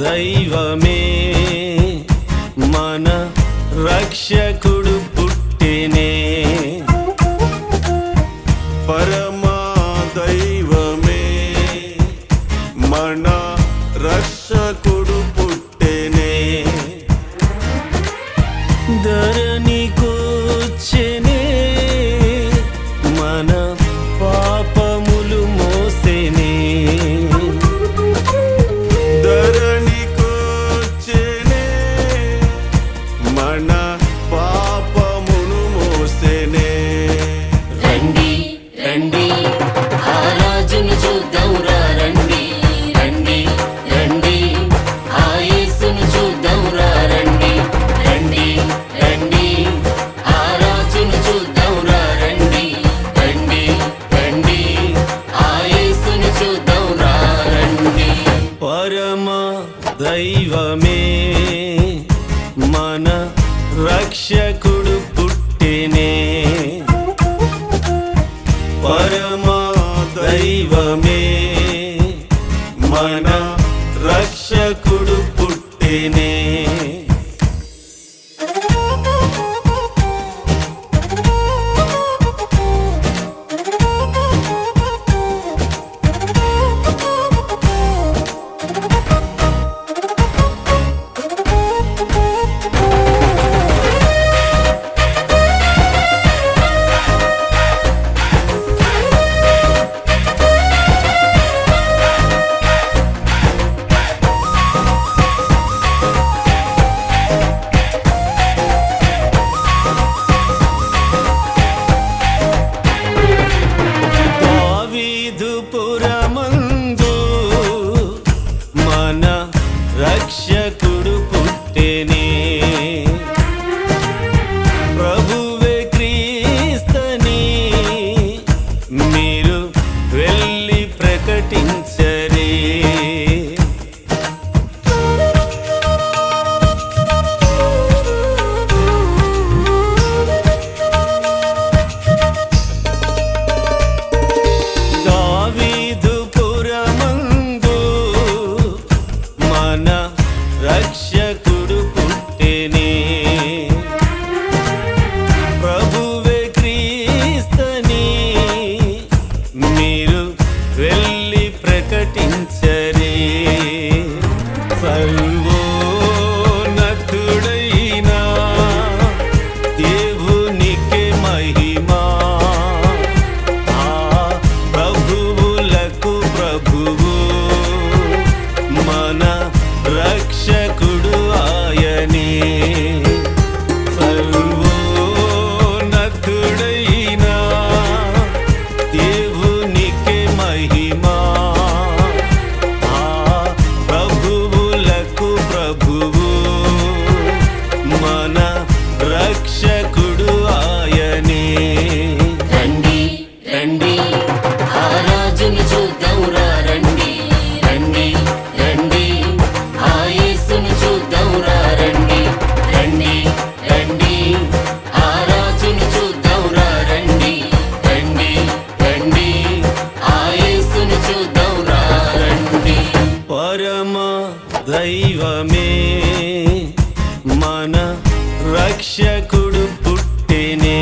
దైవమే మన రక్షకుడు పుట్టెనే. పరమా దైవమే మన రక్షకుడు పుట్టెనే. ధరణికొచ్చెనే మన పాపములు మోసెనే. ధరణికొచ్చెనే మన పాపమును మోసెనే. రండి రండి ఆ రాజును చూద్దాంరా, రండి రండి రండి ఆ యేసును చూద్దాంరా, రండి రండి రండి ఆ రాజును చూద్దాంరా, రండి రండి రండి ఆ యేసును చూద్దాంరా, రండి. పరమ దైవమే మన రక్షకుడు పుట్టెనే. పరమ దైవమే మన రక్షకుడు పుట్టెనే. దావీదుపురమందు మన రక్షకుడు పుట్టెనే. ప్రభువే క్రీస్తని మీరు వెళ్ళి ప్రకటించరే. దావీదుపురమందు మన రక్షకుడు పుట్టెనే. ప్రభువే క్రీస్తని మీరు వెళ్ళి ప్రకటించరే. సర్వోన్నతుడైన దేవునికే మహిమా, ఆ ప్రభువులకు ప్రభువు మన రక్షకుడు ఆయనే. సర్వోన్నతుడైన దేవునికే మహిమా, ఆ ప్రభువులకు ప్రభువు మన రక్షకుడు ఆయనే. రండి రండి ఆ రాజును చూద్దాంరా, రండి రండి రండి ఆ యేసును చూద్దాంరా, రండి రండి రండి ఆ రాజును చూద్దాంరా, రండి రండి రండి ఆ యేసును చూద్దాంరా, రండి. పరమ దైవమే మన రక్షకుడు పుట్టెనే.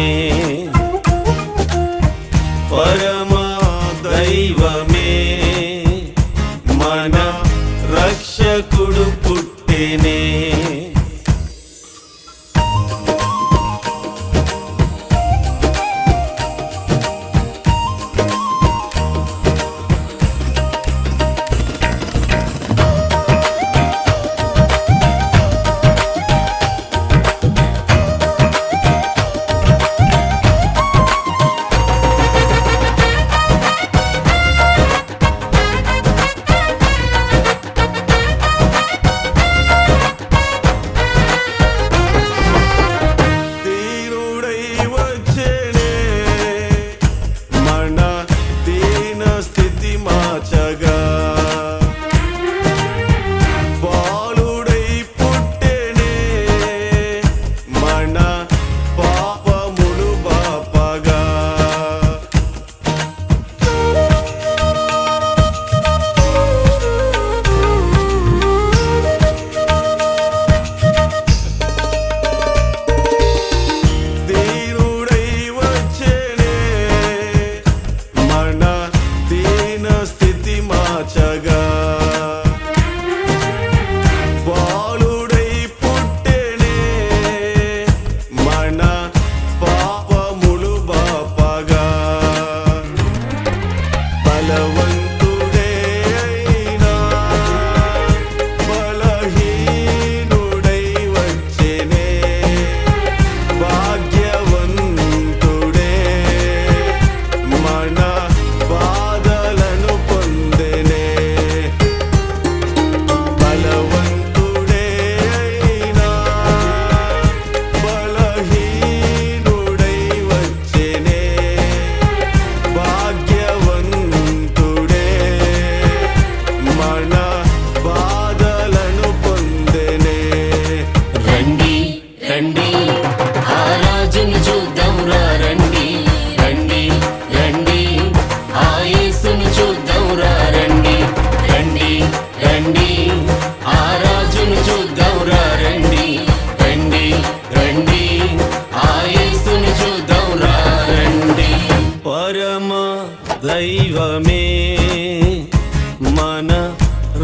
పరమ దైవమే మన రక్షకుడు పుట్టెనే.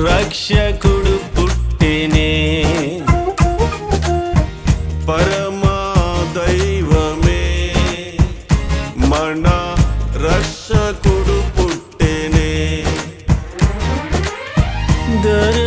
రక్షకుడు పుట్టెనే పరమా దైవమే మన రక్షకుడు పుట్టెనే దర